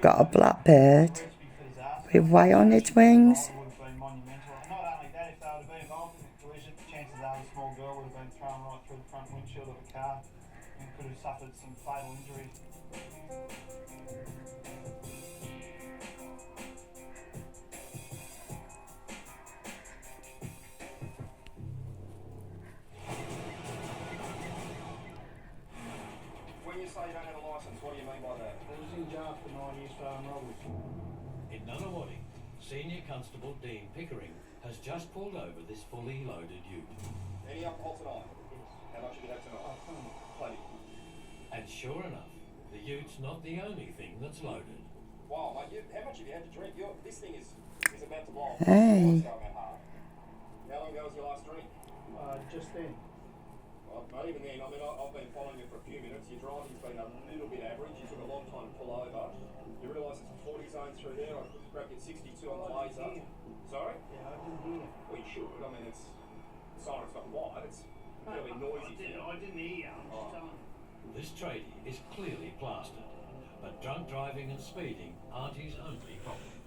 got a blackbird with white on its wings. Would have been monumental. And not only that, if they would have been involved in the collision, chances are the small girl would have been thrown right through the front windshield of a car and could have suffered some fatal injuries. When you say you don't have a licence, what do you mean by that? I was in jail for 9 years for armed robbery. In Nunawading, Senior Constable Dean Pickering has just pulled over this fully loaded ute. Any alcohol tonight? Yes. How much have you had tonight? Plenty. And sure enough, the ute's not the only thing that's loaded. Wow, mate, how much have you had to drink? This thing is about to blow. Hey. What's going on? How long ago was your last drink? Just then. Well, not even then. I mean, I've been following you for a few minutes. Your driving's been a little bit average. You took a long time to pull over. You realise it's a 40 zone through there. I reckon 62 on the laser. Sorry? Yeah, I didn't hear. Well, you should. I mean, it's siren's not wide. It's fairly noisy. I didn't hear. I'm just telling you. This tradie is clearly plastered, but drunk driving and speeding aren't his only problem.